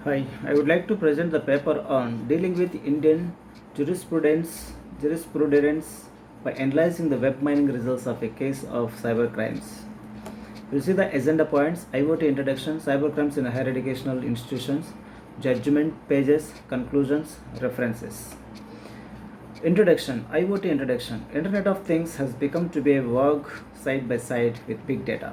Hi, I would like to present the paper on dealing with Indian jurisprudence by analyzing the web mining results of a case of cybercrimes. You see the agenda points: IoT introduction, cybercrimes in higher educational institutions, judgment pages, conclusions, references. Introduction. IoT introduction. Internet of Things has become to be a work side by side with big data,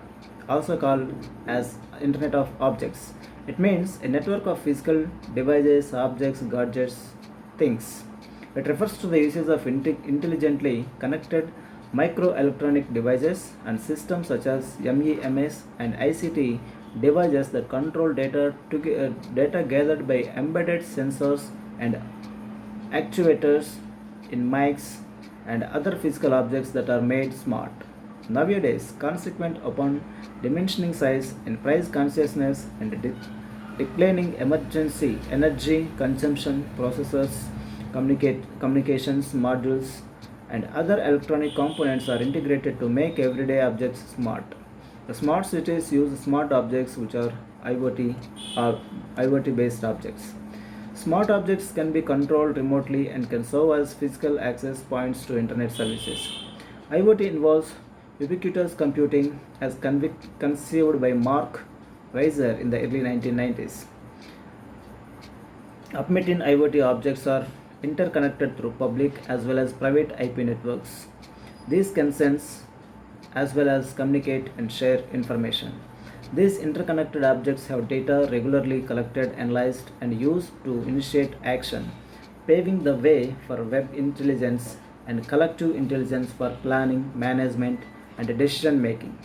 also called as Internet of Objects. It means a network of physical devices, objects, gadgets, things. It refers to the uses of intelligently connected microelectronic devices and systems such as MEMS and ICT devices that control data gathered by embedded sensors and actuators in mics and other physical objects that are made smart. Nowadays, consequent upon diminishing size and price consciousness and declining emergency energy consumption, processors, communications modules, and other electronic components are integrated to make everyday objects smart. The smart cities use smart objects, which are IoT or IoT based objects. Smart objects can be controlled remotely and can serve as physical access points to internet services. IoT involves ubiquitous computing as conceived by Mark Weiser in the early 1990s. Admitting IoT objects are interconnected through public as well as private IP networks. These can sense as well as communicate and share information. These interconnected objects have data regularly collected, analyzed, and used to initiate action, paving the way for web intelligence and collective intelligence for planning, management, and decision making.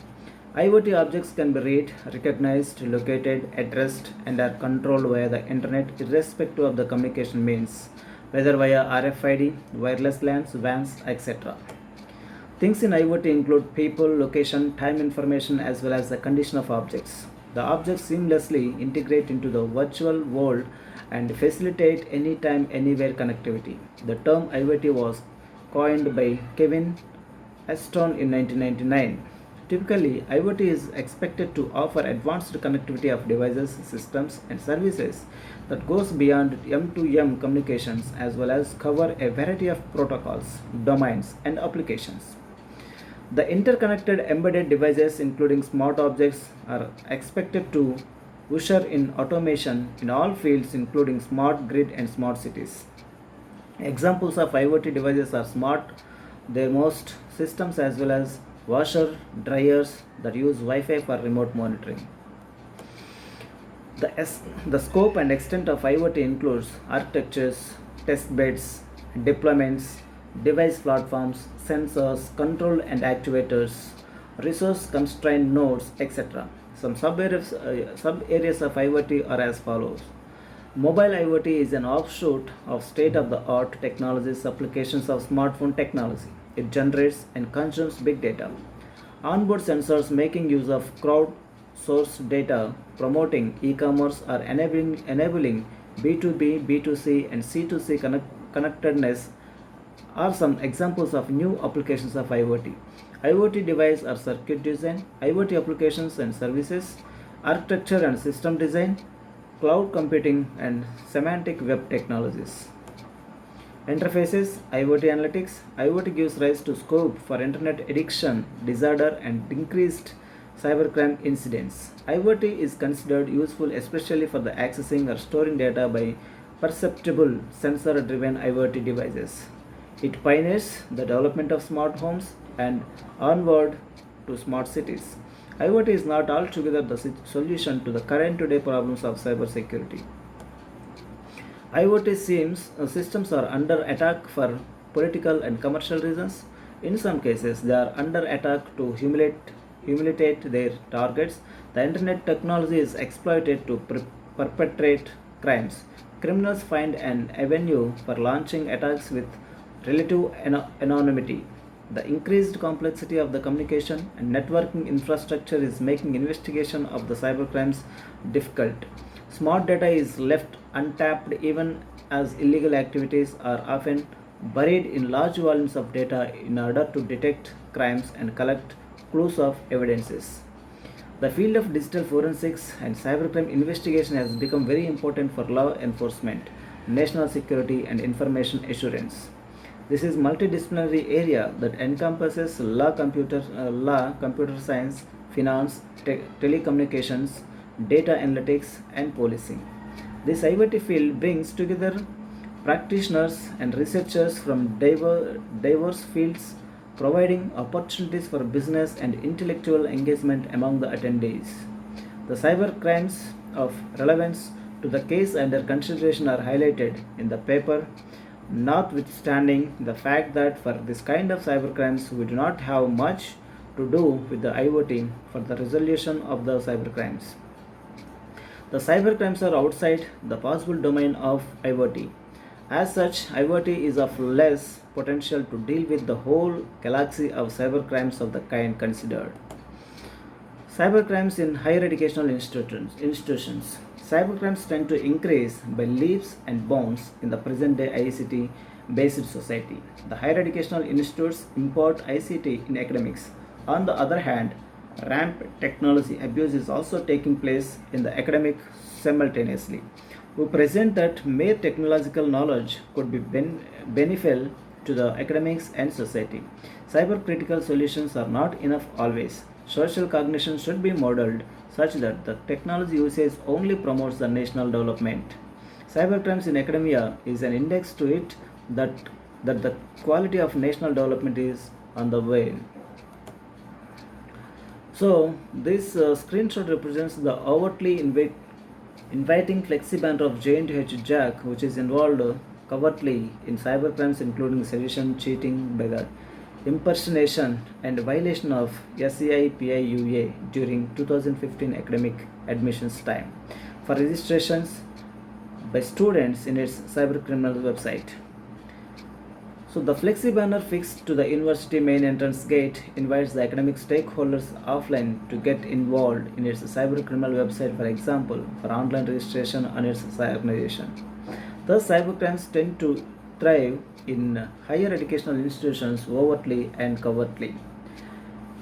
IoT objects can be read, recognized, located, addressed, and are controlled via the internet irrespective of the communication means, whether via RFID, wireless LANs, WANs, etc. Things in IoT include people, location, time information, as well as the condition of objects. The objects seamlessly integrate into the virtual world and facilitate anytime, anywhere connectivity. The term IoT was coined by Kevin Aston in 1999. Typically, IoT is expected to offer advanced connectivity of devices, systems, and services that goes beyond M2M communications as well as cover a variety of protocols, domains, and applications. The interconnected embedded devices, including smart objects, are expected to usher in automation in all fields, including smart grid and smart cities. Examples of IoT devices are smart thermostat systems as well as washer dryers that use Wi-Fi for remote monitoring. The scope and extent of IoT includes architectures, test beds, deployments, device platforms, sensors, control and actuators, resource constrained nodes, etc. Some sub-areas of IoT are as follows. Mobile IoT is an offshoot of state-of-the-art technologies applications of smartphone technology. It generates and consumes big data. Onboard sensors making use of crowd-sourced data, promoting e-commerce or enabling B2B, B2C, and C2C connectedness are some examples of new applications of IoT. IoT device or circuit design, IoT applications and services, architecture and system design, cloud computing, and semantic web technologies. Interfaces, IoT analytics. IoT gives rise to scope for internet addiction, disorder, and increased cybercrime incidents. IoT is considered useful especially for the accessing or storing data by perceptible sensor-driven IoT devices. It pioneers the development of smart homes and onward to smart cities. IoT is not altogether the solution to the current today problems of cybersecurity. IoT systems are under attack for political and commercial reasons. In some cases, they are under attack to humiliate their targets. The internet technology is exploited to perpetrate crimes. Criminals find an avenue for launching attacks with relative anonymity. The increased complexity of the communication and networking infrastructure is making investigation of the cybercrimes difficult. Smart data is left untapped even as illegal activities are often buried in large volumes of data in order to detect crimes and collect clues of evidences. The field of digital forensics and cybercrime investigation has become very important for law enforcement, national security, and information assurance. This is multidisciplinary area that encompasses law, computer science, finance, telecommunications, data analytics, and policing. This IoT field brings together practitioners and researchers from diverse fields, providing opportunities for business and intellectual engagement among the attendees. The cyber crimes of relevance to the case under consideration are highlighted in the paper, notwithstanding the fact that for this kind of cybercrimes we do not have much to do with the IoT for the resolution of the cybercrimes. The cybercrimes are outside the possible domain of IoT. As such, IoT is of less potential to deal with the whole galaxy of cybercrimes of the kind considered. Cybercrimes in higher educational institutions. Cybercrimes tend to increase by leaps and bounds in the present day ICT based society. The higher educational institutes import ICT in academics. On the other hand, rampant technology abuse is also taking place in the academic simultaneously. We present that mere technological knowledge could be beneficial to the academics and society. Cybercritical solutions are not enough always. Social cognition should be modeled such that the technology usage only promotes the national development. Cybercrimes in academia is an index to it that the quality of national development is on the way. So, this screenshot represents the overtly inviting flexi banner of J&H Jack, which is involved covertly in cybercrimes including sedition, cheating, beggar, impersonation, and violation of SCI PIUA during 2015 academic admissions time for registrations by students in its cybercriminal website. So the flexi banner fixed to the university main entrance gate invites the academic stakeholders offline to get involved in its cybercriminal website, for example, for online registration on its organization. Thus, cybercrimes tend to thrive in higher educational institutions overtly and covertly.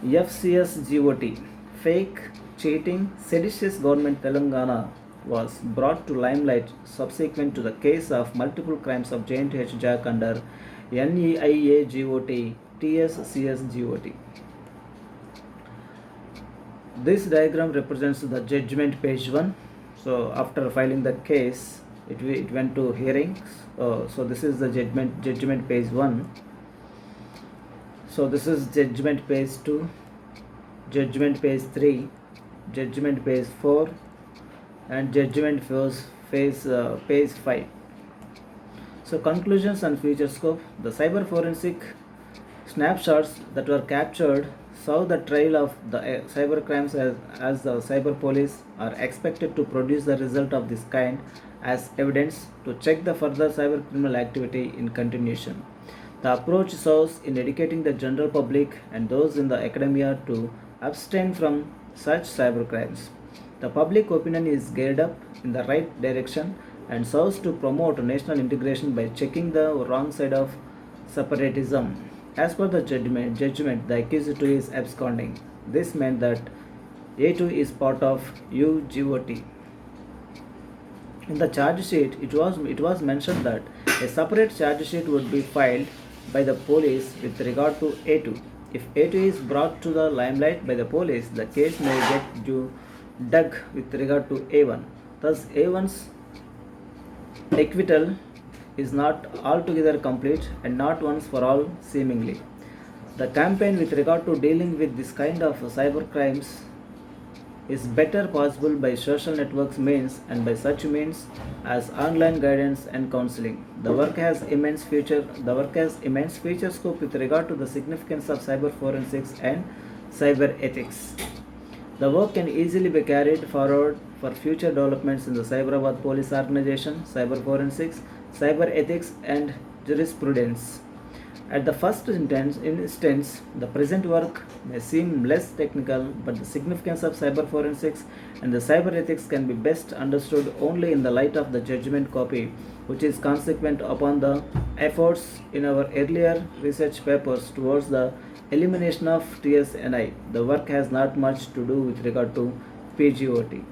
FCS GOT, fake, cheating, seditious government Telangana was brought to limelight subsequent to the case of multiple crimes of J&H Jack under NEIA GOT, TSCS GOT. This diagram represents the judgment page 1. So after filing the case, it went to hearings. So this is the judgment page 1. So this is judgment page 2, judgment page 3, judgment page 4, and judgment page 5. So conclusions and future scope. The cyber forensic snapshots that were captured saw the trail of the cyber crimes as the cyber police are expected to produce the result of this kind as evidence to check the further cyber criminal activity in continuation. The approach serves in educating the general public and those in the academia to abstain from such cyber crimes. The public opinion is geared up in the right direction and serves to promote national integration by checking the wrong side of separatism. As per the judgment, the accused is absconding. This meant that A2 is part of UGOT. In the charge sheet, it was mentioned that a separate charge sheet would be filed by the police with regard to A2. If A2 is brought to the limelight by the police, the case may get dug with regard to A1. Thus, A1's acquittal is not altogether complete and not once for all seemingly. The campaign with regard to dealing with this kind of cyber crimes is better possible by social networks means and by such means as online guidance and counseling. The work has immense future scope with regard to the significance of cyber forensics and cyber ethics. The work can easily be carried forward for future developments in the Cyberabad Police Organization, cyber forensics, cyber ethics, and jurisprudence. At the first instance, the present work may seem less technical, but the significance of cyber forensics and the cyber ethics can be best understood only in the light of the judgment copy, which is consequent upon the efforts in our earlier research papers towards the Elimination of TSNI. The work has not much to do with regard to PGOT.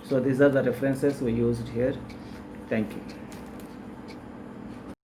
So these are the references we used here. Thank you.